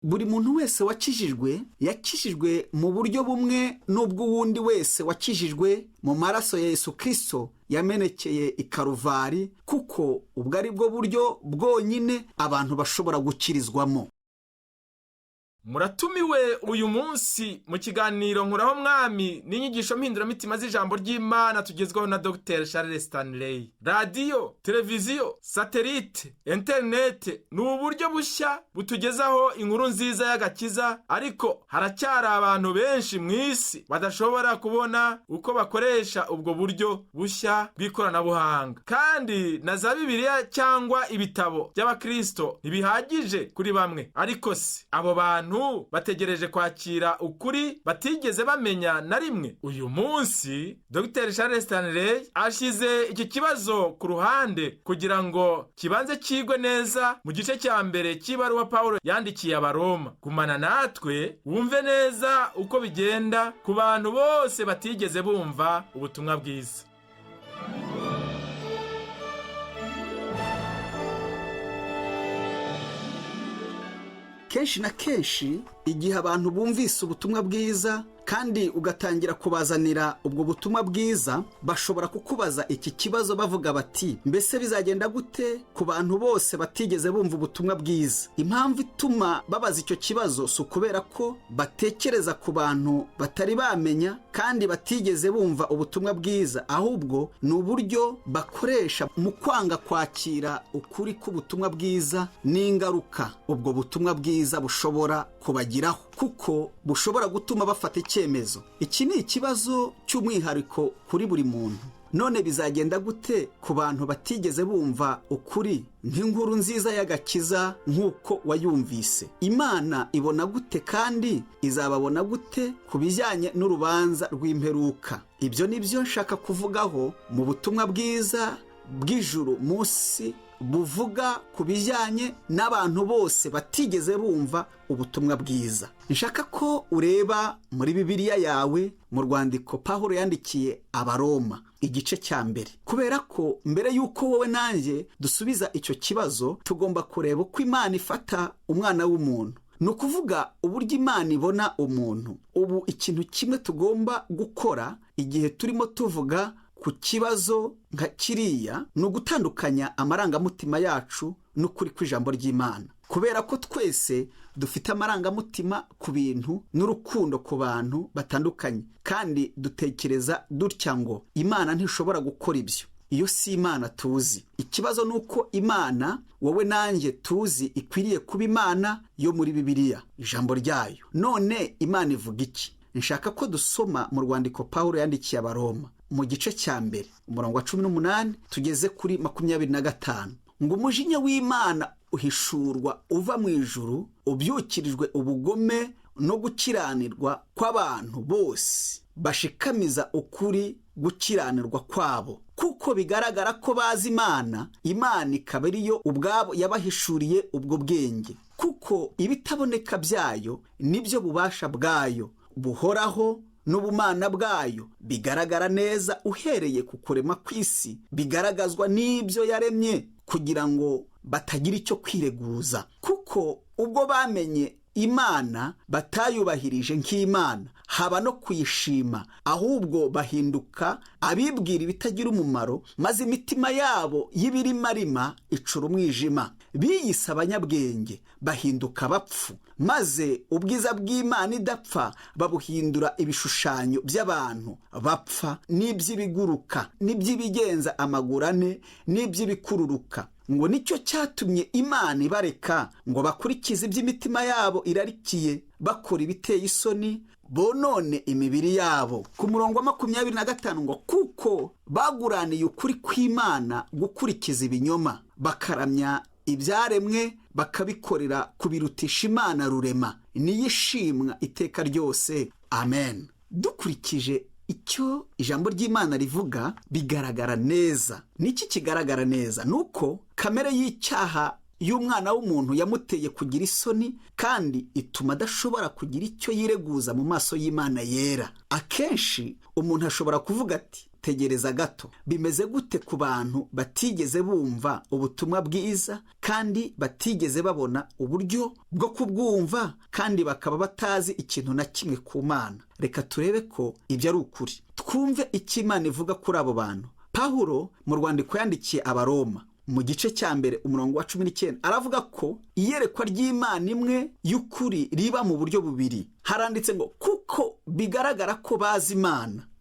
buri muntu wese wakijijwe yakijijwe mu buryo bumwe n'ubw'uwundi wese wakijijwe mu maraso ya Yesu Kristo yamenekeye i Karuvari, kuko ubwo ari bwo buryo bwonyine abantu bashobora gukirizwamo. Muratumiwe uyu munsi mu kiganiro Nkoraho Mwami n'inyigisho mpinduramitima z'ijambo ry'Imana tugezweho na Dr. Charles Stanley. Radio, televiziyo, satellite, internet ni uburyo bushya butugezaho inkuru nziza y'agakiza, ariko haracyari abantu benshi mu isi badashobora kubona uko bakoresha ubwo buryo bushya bw'ikoranabuhanga. Kandi na za Bibiliya cyangwa ibitabo by'Abakristo ntibihagije kuri bamwe, ariko si abo bantu bategereje kwakira ukuri batigeze bamenya na rimwe. Uyu munsi Dr. Charles Stanley ashize iki kibazo ku ruhande kugira ngo kibanze kigwe neza mu gice cya mbere cy'ibaruwa Pawulo yandikiye Abaroma. Gumana natwe wumve neza uko bigenda ku bantu bose batigeze bumva ubutumwa bwiza. Kenshi na kenshi igihe abantu bumvise ubutumwa bwiza kandi ugatangira kubazanira ubwo butumwa bwiza, bashobora kukubaza iki kibazo bavuga bati, mbese bizagenda gute ku bantu bose batigeze bumva ubutumwa bwiza? Impamvu ituma babaza icyo kibazo si ukubera ko batekereza ku bantu batari bamenya kandi batigeze bumva ubutumwa bwiza, ahubwo ni uburyo bakoresha mu kwanga kwakira ukuri k'ubutumwa bwiza n'ingaruka ubwo butumwa bwiza bushobora kubagiraho, kuko bushobora gutuma bafata icyemezo. Iki ni ikibazo cy'umwihariko kuri buri muntu. None bizagenda gute ku bantu batigeze bumva ukuri nk'inkuru nziza y'agakiza nk'uko wayumvise? Imana ibona gute kandi izababona gute ku bijyanye n'urubanza rw'imperuka? Ibyo ni byo nshaka kuvugaho mu butumwa bwiza bw'ijuru munsi buvuga ku bijyanye n'abantu bose batigeze bumva ubutumwa bwiza. Nshaka ko ureba muri Bibiliya yawe mu rwandiko Pawulo yandikiye Abaroma igice cya mbere, kubera ko mbere y'uko wowe nanjye dusubiza icyo kibazo tugomba kureba uko Imana ifata umwana w'umuntu. Ni ukuvuga uburyo Imana ibona umuntu. Ubu ikintu kimwe tugomba gukora igihe turimo tuvuga ku kibazo nka kiriya ni ugutandukanya amarangamutima yacu n'ukuri kw'ijambo ry'Imana, kubera ko twese dufite amarangamutima ku bintu n'urukundo ku bantu batandukanye, kandi dutekereza dutya ngo Imana ntishobora gukora ibyo. Iyo si Imana tuzi. Ikibazo ni uko Imana wowe nanjye tuzi ikwiriye kuba Imana yo muri Bibiliya, ijambo ryayo. None Imana ivuga iki? Nshaka ko dusoma mu rwandiko Pawulo yandikiye Abaroma mu gice cya mbere umurongo wa 18 tugeze kuri 25, ngo umujinya w'Imana uhishurwa uva mu ijuru ubyukirijwe ubugome no gukiranirwa kw'abantu bose bashikamiza ukuri gukiranirwa kwabo, kuko bigaragara ko bazi Imana, Imana ikaba ariyo ubwabo yabahishuriye ubwo bwenge, kuko ibitaboneka byayo nibyo bubasha bwayo buhoraho n'ubumana bwayo bigaragara neza uhereye ku kurema kw'isi, bigaragazwa n'ibyo yaremye kugira ngo batagira icyo kwireguza, kuko ubwo bamenye Imana batayubahirije nk'Imana haba no kuyishima, ahubwo bahinduka abibwira ibitagira umumaro, maze imitima yabo y'ibirimarima icura umwijima. Biyise abanyabwenge bahinduka abapfu, maze ubwiza bw'Imana idapfa babuhindura ibishushanyo by'abantu bapfa n'iby'ibiguruka n'iby'ibigenza amaguru ane n'iby'ibikururuka. Ngo nicyo cyatumye Imana ibareka ngo bakurikize iby'imitima yabo irarikiye, bakora ibiteye isoni, bonone imibiri yabo. Ku murongo wa 25 ngo kuko baguraniye ukuri kw'Imana gukurikiza ibinyoma, bakaramya ibyaremwe bakabikorera kubirutisha Imana rurema, niyishimwa iteka ryose. Amen. Dukurikije icyo ijambo ry'Imana rivuga bigaragara neza. Niki kigaragara neza? Nuko kamere y'icyaha y'umwana w'umuntu yamuteye kugira isoni, kandi ituma adashobora kugira icyo yireguza mu maso y'Imana yera. Akenshi umuntu ashobora kuvuga ati, tegereza gato, bimeze gute ku bantu batigeze bumva ubutumwa bwiza kandi batigeze babona uburyo bwo kubwumva kandi bakaba batazi ikintu na kimwe ku Mana? Reka turebe ko ibyo ari ukuri. Twumve icyo Imana ivuga kuri abo bantu. Pawulo mu rwandiko yandikiye Abaroma mu gice cya mbere umurongo wa 19 aravuga ko iyerekwa ry'Imana imwe y'ukuri riba mu buryo bubiri. Haranditse ngo kuko bigaragara ko bazi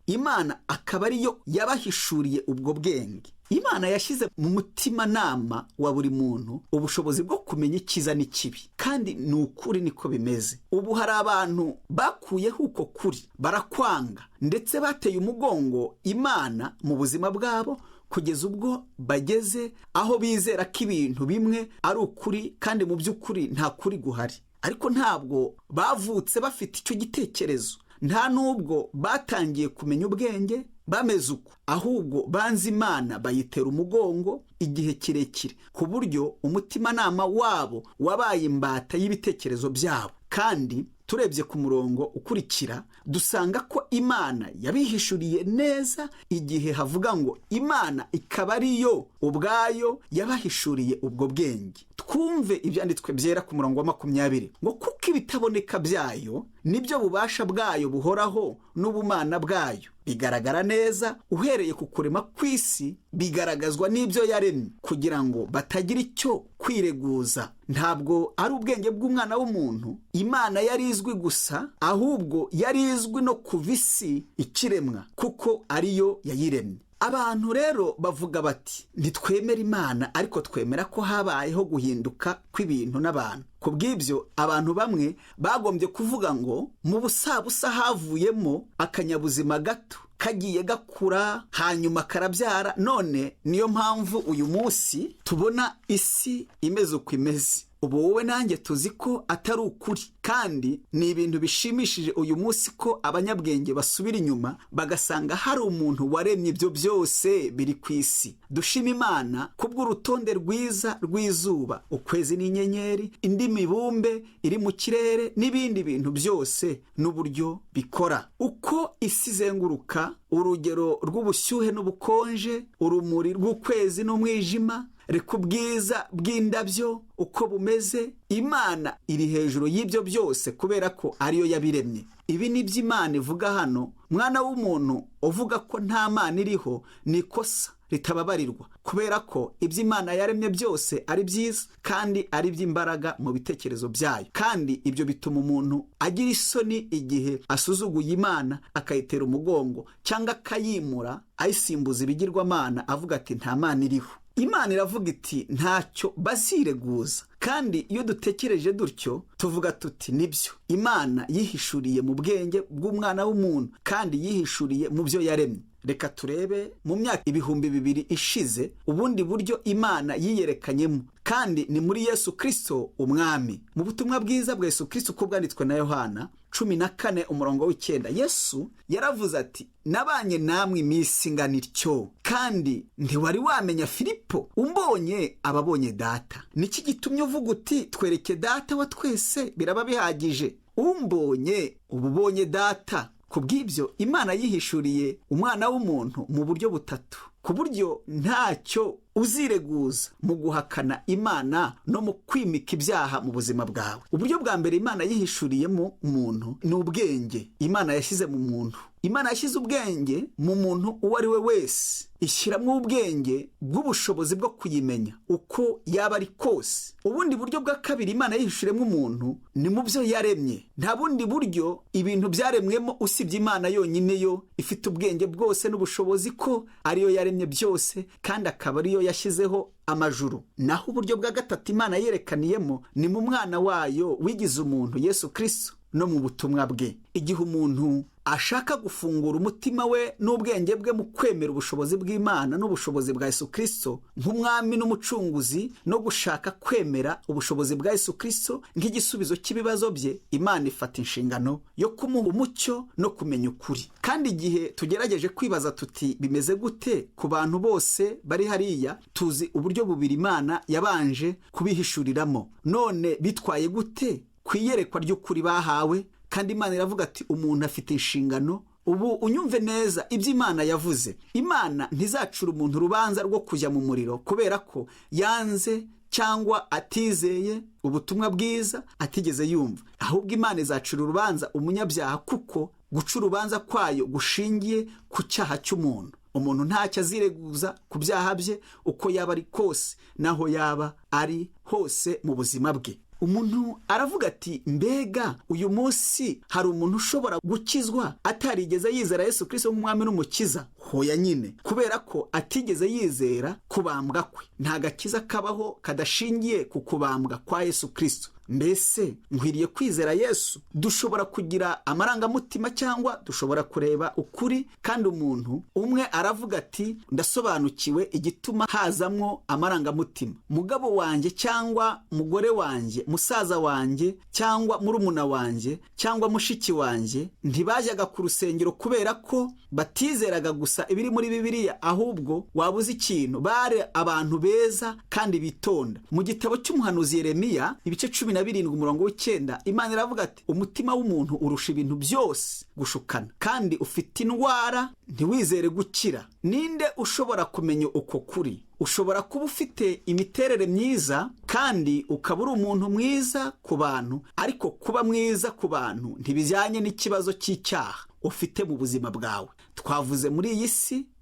Imana akaba ariyo yabahishuriye ubwo bwenge. Imana yashyize mu mutima nama wa buri muntu ubushobozi bwo kumenya icyiza n'ikibi, kandi ni ukuri niko bimeze. Ubu hari abantu bakuyeho uko kuri, barakwanga ndetse bateye umugongo Imana mu buzima bwabo kugeza ubwo bageze aho bizera ko ibintu bimwe ari ukuri kandi mu by'ukuri nta kuri guhari. Ariko ntabwo bavutse bafite icyo gitekerezo, nta nubwo batangiye kumenya ubwenge bameze uko, ahubwo banze Imana bayitera umugongo igihe kirekire ku buryo umutimanama wabo wabaye imbata y'ibitekerezo byabo. Kandi turebye ku murongo ukurikira dusanga ko Imana yabihishuriye neza igihe havuga ngo Imana ikaba ariyo ubwayo yabahishuriye ubwo bwenge. Twumve ibyanditswe byera ku murongo wa 20 ngo kuko ibitaboneka byayo nibyo bubasha bwayo buhoraho n'ubumana bwayo bigaragara neza uhereye ku kurema kw'isi, bigaragazwa n'ibyo yaremye kugira ngo batagira icyo kwireguza. Ntabwo ari ubwenge bw'umwana w'umuntu Imana yari izwi gusa, ahubwo yari izwi no kuva isi ikiremwa kuko ariyo yayiremye. Abantu rero bavuga bati ntitwemera Imana ariko twemera ko habayeho guhinduka kw'ibintu n'abantu. Ku bw'ibyo abantu bamwe bagombye kuvuga ngo mu busabusa havuyemo akanyabuzima gato kagiye gakura hanyuma karabyara, none niyo mpamvu uyu munsi tubona isi imeze uko imeze. Ubu wowe nanjye tuzi ko atari ukuri, kandi ni ibintu bishimishije uyu munsi ko abanyabwenge basubira inyuma bagasanga hari umuntu waremye ibyo byose biri ku isi. Dushima Imana kubw'urutonde rwiza rw'izuba, ukwezi n'inyenyeri, indi mibumbe iri mu kirere n'ibindi bintu byose n'uburyo bikora. Uko isi izenguruka, urugero rw'ubushyuhe n'ubukonje, urumuri rw'ukwezi n'umwijima, reka ubwiza bw'indabyo uko bumeze, Imana iri hejuru y'ibyo byose kubera ko ariyo yabiremye. Ibi ni byo Imana ivuga hano. Mwana w'umuntu uvuga ko nta Mana iriho ni ikosa ritababarirwa, kubera ko ibyo Imana yaremye byose ari byiza kandi ari by'imbaraga mu bitekerezo byayo. Kandi ibyo bituma umuntu agira isoni igihe asuzuguye Imana akayitera umugongo cyangwa akayimura ayisimbuza ibigirwamana avuga ati nta Mana iriho. Imana iravuga iti ntacyo bazireguza, kandi iyo dutekereje dutyo tuvuga tuti nibyo, Imana yihishuriye mu bwenge bw'umwana w'umuntu kandi yihishuriye mu byo yaremye. Reka turebe mu myaka 2000 ishize ubundi buryo Imana yiyerekanyemo, kandi ni muri Yesu Kristo umwami. Mu butumwa bwiza bwa Yesu Kristo uko bwanditswe na Yohana 14 umurongo w'9, Yesu yaravuze ati nabanye namwe iminsi ingana ityo, kandi ntiwari wamenya Filipo, umbonye ababonye Data. Niki gitumye uvuga uti twereke Data wa twese biraba bihagije? Umbonye ububonye Data. Kubw'ibyo Imana yihishuriye umwana w'umuntu mu buryo butatu, ku buryo ntacyo uzireguza mu guhakana Imana no mu kwimika ibyaha mu buzima bwawe. Uburyo bwa mbere Imana yihishuriyemo umuntu ni ubwenge Imana yashyize mu muntu. Imana yashyize ubwenge mu muntu uwo ari we wese, ishyiramo ubwenge bw'ubushobozi bwo kuyimenya uko yaba ari kose. Ubundi buryo bwa kabiri Imana yihishuriyemo umuntu ni mu byo yaremye. Nta bundi buryo ibintu byaremwemo usibye Imana yonyine yo ifite ubwenge bwose n'ubushobozi ko ariyo yaremye byose kandi akaba ariyo yashyizeho amajuru. Naho uburyo bwa gatatu Imana yerekaniyemo ni mu mwana wayo wigize umuntu Yesu Kristo no mu butumwa bwe. Igihe umuntu ashaka gufungura umutima we n'ubwenge bwe mu kwemera ubushobozi bw'Imana n'ubushobozi bwa Yesu Kristo nk'umwami n'umucunguzi, no gushaka kwemera ubushobozi bwa Yesu Kristo nk'igisubizo cy'ibibazo bye, Imana ifata inshingano yo kumuha umucyo no kumenya ukuri. Kandi igihe tugerageje kwibaza tuti bimeze gute ku bantu bose bari hariya, tuzi uburyo bubiri Imana yabanje kubihishuriramo. None bitwaye gute kwiyerekwa ry'ukuri bahawe? Kandi Imana iravuga ati umuntu afite inshingano ubu unyumve neza ibyo Imana yavuze. Imana ntizacura umuntu urubanza rwo kujya mu muriro kubera ko yanze cyangwa atizeye ubutumwa bwiza, atigeze yumva. Ahubwo Imana izacura urubanza umunyabyaha, kuko guca urubanza kwayo gushingiye ku cyaha cy'umuntu. Umuntu ntacyo azireguza ku byaha bye uko yaba ari kose, naho yaba ari hose mu buzima bwe. Umuntu aravuga ati, mbega uyu munsi hari umuntu ushobora gukizwa atarigeze yizera Yesu Kristo nk'umwami n'umukiza? Hoya nyine, kubera ko atigeze yizera kubambwa kwe. Nta gakiza kabaho kadashingiye ku kubambwa kwa Yesu Kristo. Mbese nkwiriye kwizera Yesu? Dushobora kugira amarangamutima cyangwa dushobora kureba ukuri, kandi umuntu umwe aravuga ati, ndasobanukiwe igituma hazamwo amarangamutima. Mugabo wanjye cyangwa mugore wanjye, musaza wanjye cyangwa murumuna wanjye cyangwa mushiki wanjye ntibajyaga ku rusengero kubera ko batizeraga gusa ibiri muri Bibiliya, ahubwo wabuze ikintu. Bari abantu beza kandi bitonda. Mu gitabo cy'umuhanuzi Yeremiya ibice 17 umurongo w'9, Imana iravuga ati, umutima w'umuntu urusha ibintu byose gushukana, kandi ufite indwara ntiwizere gukira. Ninde ushobora kumenya uko kuri? Ushobora kuba ufite imiterere myiza kandi ukaba uri umuntu mwiza ku bantu, ariko kuba mwiza ku bantu ntibijyanye n'ikibazo cy'icyaha ufite mu buzima bwawe. Twavuze muri iyi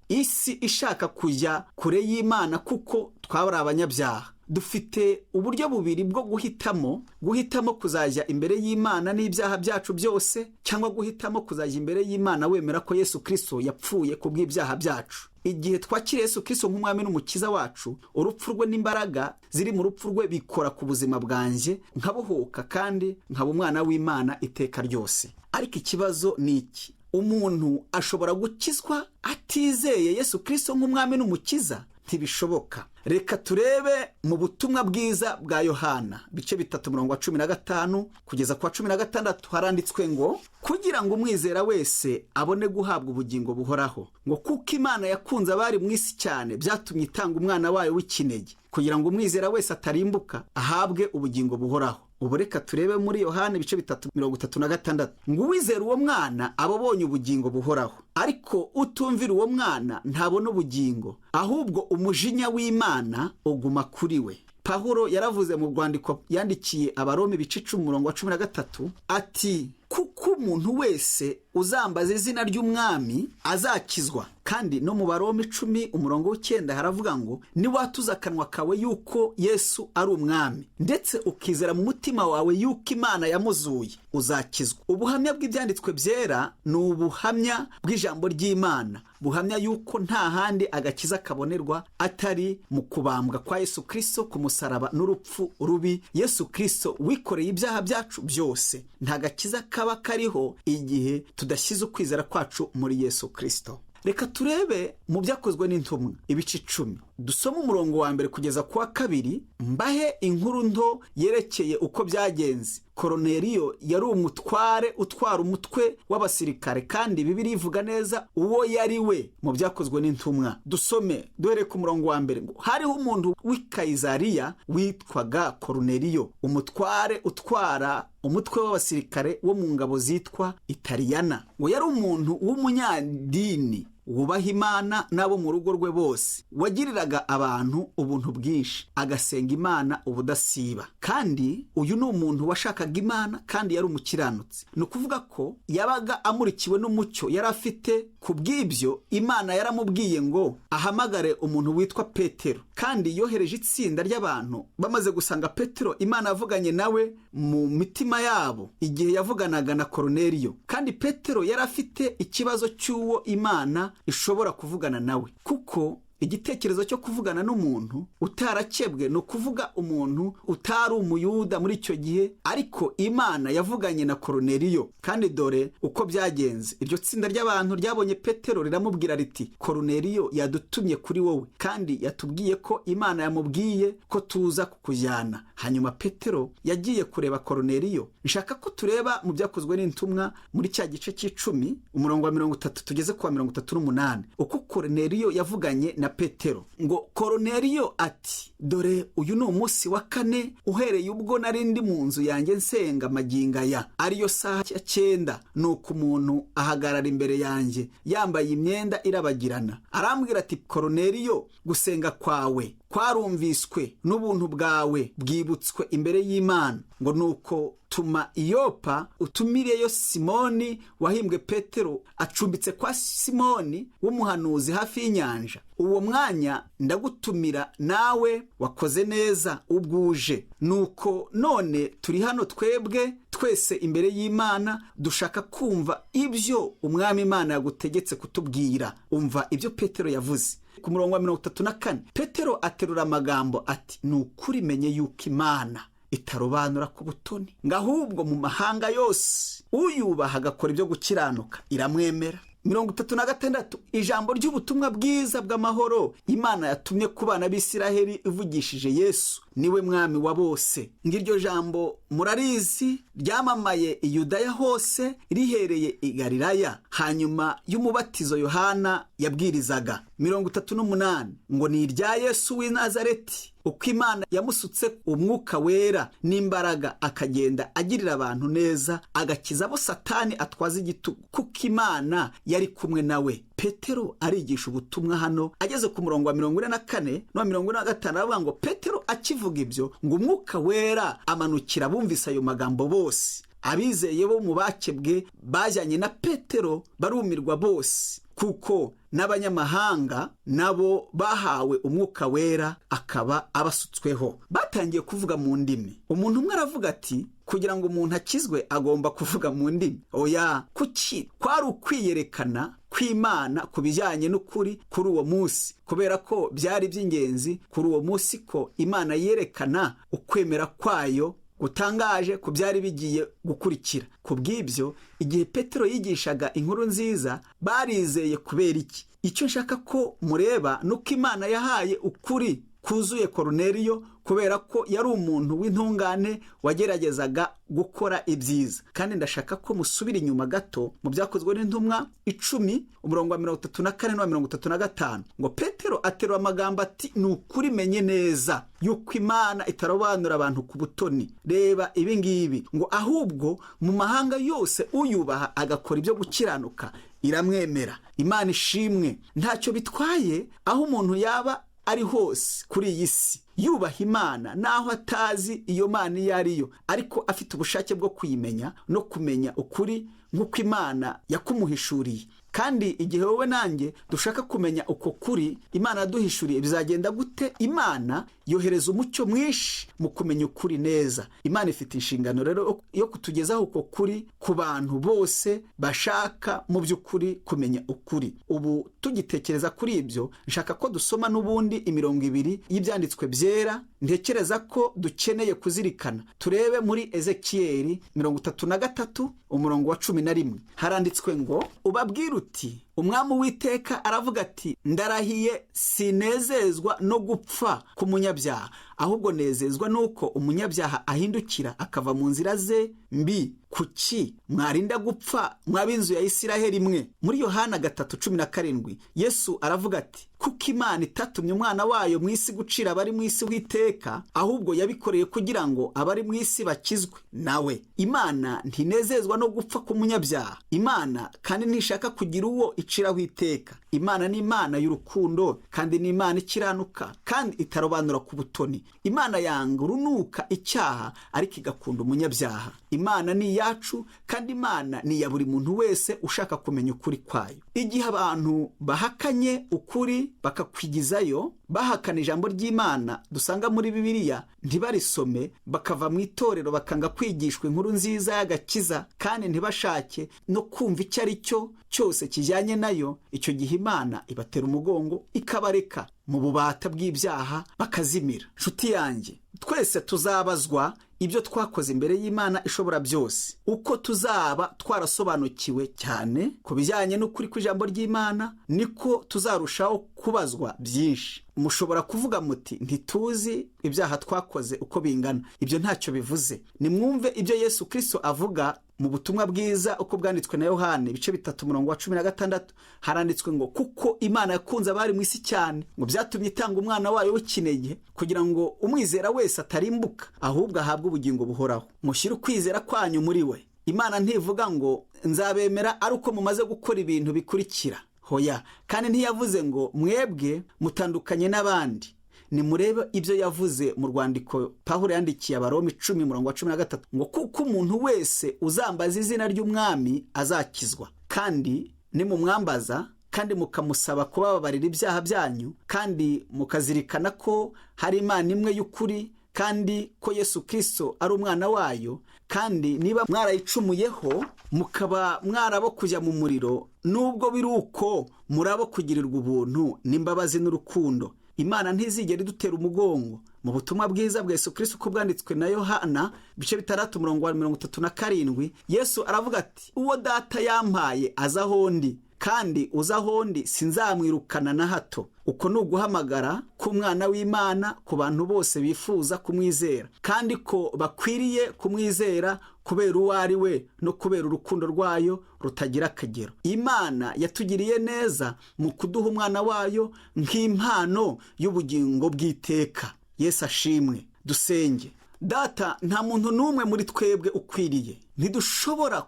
isi ishaka kujya kure y'Imana kuko twabari abanyabyaha. Dufite uburyo bubiri bwo guhitamo kuzajya imbere y'Imana n'ibyaha byacu byose, cyangwa guhitamo kuzajya imbere y'Imana wemera ko Yesu Kristo yapfuye ku bw'ibyaha byacu. Igihe twakiriye Yesu Kristo nk'umwami n'umukiza wacu, urupfu rwe n'imbaraga ziri mu rupfu rwe bikora ku buzima bwanjye, nkabohoka kandi nkaba umwana w'Imana iteka ryose. Ariko ikibazo ni iki? Umuntu ashobora gukizwa atizeye Yesu Kristo nk'umwami n'umukiza? Ntibishoboka. Reka turebe mu butumwa bwiza bwa Yohana bice 3:15 kugeza kwa 16, haranditswe ngo, kugira ngo umwizera wese abone guhabwa ubugingo buhoraho, ngo kuko Imana yakunze abari mu isi cyane, byatumye itanga umwana wayo w'ikinege, kugira ngo umwizera wese atarimbuka, ahabwe ubugingo buhoraho. Ubu reka turebe muri Yohana ibice 3:36, ngo uwizera uwo mwana aba abonye ubugingo buhoraho, ariko utumvira uwo mwana ntabona ubugingo, ahubwo umujinya w'Imana uguma kuri we. Pawulo yaravuze mu rwandiko yandikiye Abaroma ibice 10:13 ati, kuko umuntu wese uzambaza izina ry'umwami azakizwa. Kandi no mu Baroma 10:9 haravuga ngo, niwatuza akanwa kawe yuko Yesu ari umwami, ndetse ukizera mu mutima wawe yuko Imana yamuzuye, uzakizwa. Ubuhamya bw'ibyanditswe byera ni ubuhamya bw'ijambo ry'Imana, buhamya yuko nta handi agakiza kabonerwa atari mu kubambwa kwa Yesu Kristo ku musaraba n'urupfu rubi. Yesu Kristo wikoreye ibyaha byacu byose. Nta gakiza kaba kariho igihe tudashyize ukwizera kwacu muri Yesu Kristo. Reka turebe mu byakozwe n'intumwa ibice 10, dusoma umurongo wa 1 kugeza kwa 2, mbahe inkuru nto yerekeye uko byagenze. Korneliyo yari umutware utwara umutwe w'abasirikare, kandi Bibiliya ivuga neza uwo yari we mu byakozwe n'intumwa. Dusome duhere ku murongo wa 1 ngo, hariho umuntu w'i Kayizariya witwaga Korneliyo, umutware utwara umutwe w'abasirikare wo mu ngabo zitwa Italiyana, ngo yari umuntu w'umunyadini wubaha Imana n'abo mu rugo rwe bose, wagiriraga abantu ubuntu bwinshi, agasenga Imana ubudasiba. Kandi uyu ni umuntu washakaga Imana kandi yari umukiranutsi. Ni ukuvuga ko yabaga amurikiwe n'umucyo yari afite. Ku bw'ibyo Imana yaramubwiye ngo ahamagare umuntu witwa Petero, kandi yohereje itsinda ry'abantu. Bamaze gusanga Petero, Imana yavuganye nawe mu mitima yabo igihe yavuganaga na Korneliyo. Kandi Petero yari afite ikibazo cy'uwo Imana ishobora kuvugana nawe, kuko igitekerezo cyo kuvugana n'umuntu utarakebwe no kuvuga umuntu utari umuyuda muri icyo gihe. Ariko Imana yavuganye na Korneliyo, kandi dore uko byagenze. Iryo tsinda ry'abantu ryabonye Petero riramubwira riti, Korneliyo yadutumye kuri wowe, kandi yatubwiye ko Imana yamubwiye ko tuza kukujyana. Hanyuma Petero yagiye kureba Korneliyo. Nshaka ko tureba mu byakozwe n'intumwa muri cya gice cy'icumi umurongo wa 30 tugeze ku wa 38, uko Korneliyo yavuganye na Petero ngo Koroneliyo ati dore uyu ni umunsi wa 4 uhereye ubwo nari ndi mu nzu yanjye nsenga maginga ya ariyo saha ya 9 nuko umuntu ahagarara imbere yanjye yambaye imyenda irabagirana arambwira ati Koroneliyo gusenga kwawe kwarumviswe n'ubuntu bwawe bwibutswe imbere y'Imana ngo nuko tuma Iyopa utumireyo Simoni wahimbwe Petero acumbitse kwa Simoni w'umuhanuzi hafi y'inyanja uwo mwanya ndagutumira nawe wakoze neza ubwuje nuko none turi hano twebwe twese imbere y'Imana dushaka kumva ibyo umwami Imana yagutegetse kutubwira. Umva ibyo Petero yavuze ku murongo wa 34. Petero aterura amagambo ati nukuri menye yuko Imana itarobanura ku butoni ngahubwo mu mahanga yose uyubaha agakora ibyo gukiranuka iramwemera. 36 ijambo ry'ubutumwa bwiza bw'amahoro Imana yatumye ku bana b'Isiraheli ivugishije Yesu niwe mwami wa bose. Ngiryo jambo murarizi ryamamaye i Yudaya hose rihereye i Galilaya hanyuma y'umubatizo Yohana yabwirizaga. 38 ngo ni irya Yesu w'i Nazareti uko Imana yamusutse umwuka wera n'imbaraga akagenda agirira abantu neza agakiza abo Satani atwaza igitugu kuko Imana yari kumwe nawe. Petero arigisha ubutumwa hano ageze ku murongo wa 44 no 45 avuga ngo Petero akivuga ibyo ngo umwuka wera amanukira bumvise ayo magambo bose. Abizeye bo mu bakebwe bajyanye na Petero barumirwa bose kuko n'abanyamahanga nabo bahawe umwuka wera akaba abasutsweho. Batangiye kuvuga mu ndimi. Umuntu umwe aravuga ati kugira ngo umuntu akizwe agomba kuvuga mu ndimi. Oya, kuki kwari ukwiyerekana kw'Imana kubijyanye n'ukuri kuri uwo munsi kubera ko byari by'ingenzi kuri uwo munsi ko Imana yerekana ukwemera kwayo gutangaje ku byari bigiye gukurikira. Kubw'ibyo igihe Petero yigishaga inkuru nziza barizeye kubera iki? Icyo nshaka ko mureba nuko Imana yahaye ukuri kuzuye Koroneliyo kubera ko yari umuntu w'intungane wageragezaga gukora ibyiza. Kandi ndashaka ko musubira inyuma gato mu byakozwe n'intumwa 10 umurongo wa 34 no 35 ngo Petero aterura amagambo ati nukuri menye neza yuko Imana itarobanura abantu ku butoni. Reba ibi ngibi ngo ahubwo mu mahanga yose uyubaha agakora ibyo gukiranuka iramwemera. Imana ishimwe. Ntacyo bitwaye aho umuntu yaba ari hose kuri iyi si yubaha Imana naho atazi iyo Mana iyo ariyo ariko afite ubushake bwo kuyimenya no kumenya ukuri nk'uko Imana yakumuhishuriye. Kandi igihe wowe nanjye dushaka kumenya uko kuri Imana yaduhishuriye bizagenda gute? Imana yohereza umucyo mwinshi mu kumenya ukuri neza. Imana ifite inshingano rero yo kutugezaho uko kuri ku bantu bose bashaka mu by'ukuri kumenya ukuri. Ubu tugitekereza kuri ibyo nshaka ko dusoma n'ubundi imirongo 2 y'ibyanditswe byera ntekereza ko dukeneye kuzirikana. Turebe muri Ezekiyeli 33 umurongo wa 11 haranditswe ngo ubabwire uti umwami Uwiteka aravuga ati ndarahiye sinezezwa no gupfa ku munyabyaha ahubwo nezezwa nuko umunyabyaha ahindukira akava mu nzira ze mbi. Kuki mwarinda gupfa mwabinzu ya Isiraheli mwe? Muri Yohana 3:17 Yesu aravuga ati kuko Imana itatumye umwana wayo mu isi gucira abari mu isi w'iteka ahubwo yabikoreye kugira ngo abari mu isi bakizwe nawe. Imana ntinezezwa no gupfa ku munyabyaha. Imana kandi ntishaka kugira uwo iciraho iteka. Imana ni Imana y'urukundo kandi ni Imana ikiranuka kandi itarobanura ku butoni. Imana yanga urunuka icyaha ariko igakunda umunyabyaha. Imana ni yacu kandi Imana ni ya buri muntu wese ushaka kumenya ukuri kwayo. Igihe abantu bahakanye ukuri bakakwigizayo bahakana ijambo ry'Imana dusanga muri Bibiliya ntibarisome bakava mu itorero bakanga kwigishwa inkuru nziza y'agakiza kandi ntibashake no kumva icyo ari cyo cyose kijyanye nayo, icyo gihe Imana ibatera umugongo ikabareka mu bubata bw'ibyaha bakazimira. Nshuti yanjye, twese tuzabazwa ibyo twakoze imbere y'Imana ishobora byose. Uko tuzaba twarasobanukiwe cyane ku bijyanye n'ukuri kw'ijambo ry'Imana niko tuzarushaho kubazwa byinshi. mushobora kuvuga muti ntituzi ibyaha twakoze uko bingana. Ibyo ntacyo bivuze. Nimwumve ibyo Yesu Kristo avuga mu butumwa bwiza uko bwanditswe na Yohana ibice 3:16 haranditswe ngo kuko Imana yakunze abari mu isi cyane ngo byatumye itanga umwana wayo w'ikinege kugira ngo umwizera wese atarimbuka ahubwo ahabwe ubugingo buhoraho. Mushyire ukwizera kwanyu muri we. Imana ntivuga ngo nzabemera ari uko mumaze gukora ibintu bikurikira. Hoya, kandi ntiyavuze ngo mwebwe mutandukanye n'abandi. Nimurebe ibyo yavuze mu rwandiko Pawulo yandikiye Abaroma 10:13 ngo kuko umuntu wese uzambaza izina ry'umwami azakizwa. Kandi nimumwambaza kandi mukamusaba kubabarira ibyaha byanyu kandi mukazirikana ko hari Imana imwe y'ukuri kandi ko Yesu Kristo ari umwana wayo, kandi niba mwarayicumuyeho mukaba mwarabo kujya mu muriro, nubwo biri uko murabo kugirirwa ubuntu n'imbabazi n'urukundo. Imana ntizigera idutera umugongo. Mu butumwa bwiza bwa Yesu Kristo uko bwanditswe na Yohana ibice 6:37 Yesu aravuga ati uwo data yampaye azaho ndi, kandi uzaho ndi sinzamwirukana na hato. Uko ni uguhamagara k'umwana w'Imana ku bantu bose bifuza kumwizera, kandi ko bakwiriye kumwizera kubera uwo ari we no kubera urukundo rwayo rutagira akagero. Imana yatugiriye neza mu kuduha umwana wayo nk'impano y'ubugingo bw'iteka. Yesu ashimwe. Dusenge. Data, nta muntu n'umwe muri twebwe ukwiriye. Ntidushobora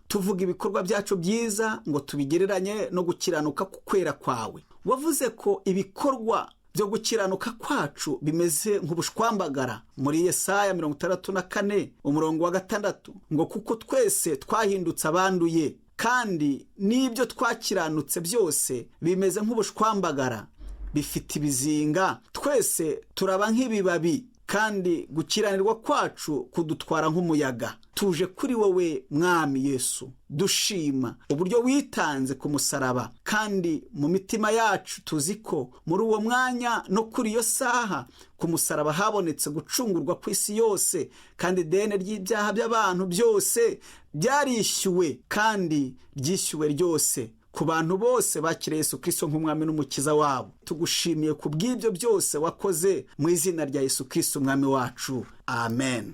tuvuga ibikorwa byacu byiza ngo tubigereranye no gukiranuka kukwera kwawe. Wavuze ko ibikorwa byo gukiranuka kwacu bimeze nk'ubushwambagara muri Yesaya 64:6 ngo kuko twese twahindutse abanduye kandi n'ibyo twakiranutse byose bimeze nk'ubushwambagara, bifite ibizinga, twese turaba nk'ibibabi kandi gukiranirwa kwacu kudutwara nk'umuyaga. Tuje kuri wowe Mwami Yesu, dushima uburyo witanze ku musaraba, kandi mu mitima yacu tuzi ko muri uwo mwanya no kuri iyo saha ku musaraba habonetse gucungurwa ku isi yose, kandi ideni ry'ibyaha by'abantu byose byarishyuwe kandi ryishyuwe ryose ku bantu bose bakiriye Yesu Kristo nk'umwami n'umukiza wabo. Tugushimiye ku bw'ibyo byose wakoze mu izina rya Yesu Kristo umwami wacu. Amen.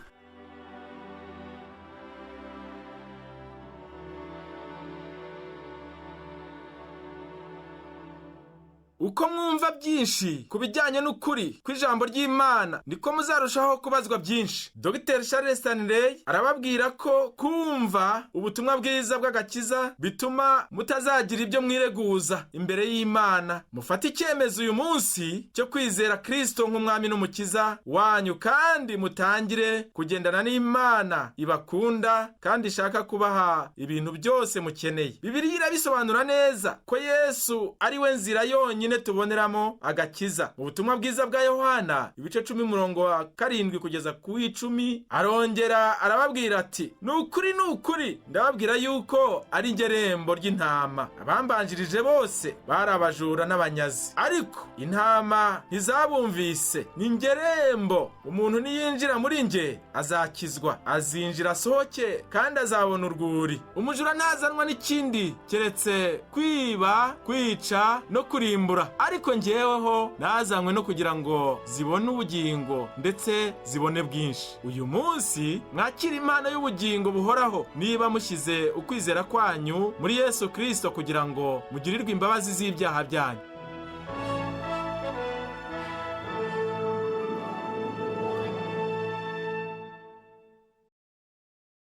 Uko mwumva byinshi ku bijyanye n'ukuri kw'ijambo ry'Imana niko muzarushaho kubazwa byinshi. Dr. Charles Stanley arababwira ko kumva ubutumwa bwiza bw'agakiza bituma mutazagira ibyo mwireguza imbere y'Imana. Mufate icyemezo uyu munsi cyo kwizera Kristo nk'umwami n'umukiza wanyu, kandi mutangire kugendana n'Imana ibakunda kandi ishaka kubaha ibintu byose mukeneye. Bibiliya irabisobanura neza ko Yesu ari we nzira yonyine tuboneramo agakiza. Mu butumwa bwiza bwa Yohana ibice 10:7 kugeza ku 10 arongera arababwira ati nukuri ndababwira yuko ari ingerembo ry'intama. Abambanjirije bose bari abajura n'abanyazi, ariko intama ntizabumvise. Ni ingerembo. Umuntu niyinjira muri nge azakizwa, azinjira asohoke kandi azabona urwuri. Umujura ntazanwa n'ikindi keretse kwiba, kwica no kurimbura, ariko njyeweho nazanywe no kugira ngo zibone ubugingo ndetse zibone bwinshi. Uyu munsi mwakira impano y'ubugingo buhoraho niba mushyize ukwizera kwanyu muri Yesu Kristo kugira ngo mugirirwe imbabazi z'ibyaha byanyu.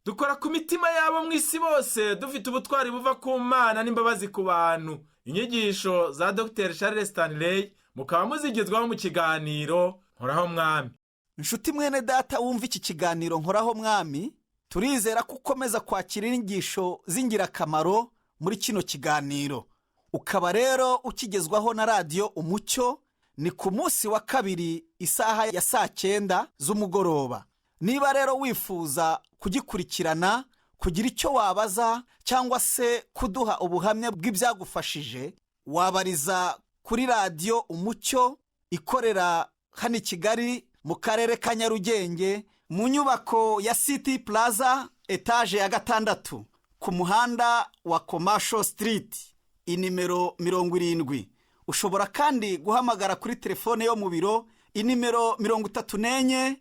Dukora ku mitima yabo mu isi bose, dufite ubutwari buva ku Mana n'imbabazi ku bantu. Inyigisho za Dr. Charles Stanley mukaba muzigezwaho mu kiganiro Nkoraho Mwami. Nshuti mwene data wumva iki kiganiro Nkoraho Mwami, turizera ko ukomeza kwakira inyigisho z'ingirakamaro muri kino kiganiro. Ukaba rero ukigezwaho na Radio Umucyo, ni ku munsi wa kabiri isaha ya 9:00 z'umugoroba. Niba rero wifuza kugikurikirana, kugira icyo wabaza cyangwa se kuduha ubuhamya bw'ibyagufashije, wabariza kuri Radio Umucyo ikorera hano i Kigali mu karere ka Nyarugenge mu nyubako ya City Plaza etage ya 6 ku muhanda wa Commercial Street inimero 70. ushobora kandi guhamagara kuri telefone yo mu biro inimero 34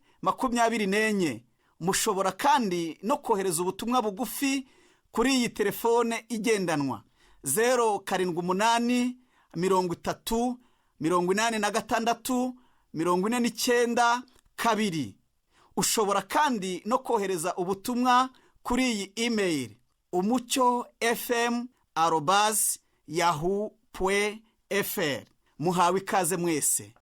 mushobora kandi no kohereza ubutumwa bugufi kuri iyi telefone igendanwa 078 30 86 49 2. ushobora kandi no kohereza ubutumwa kuri iyi email umucyo@yahoo.fr. muhawe ikaze mwese.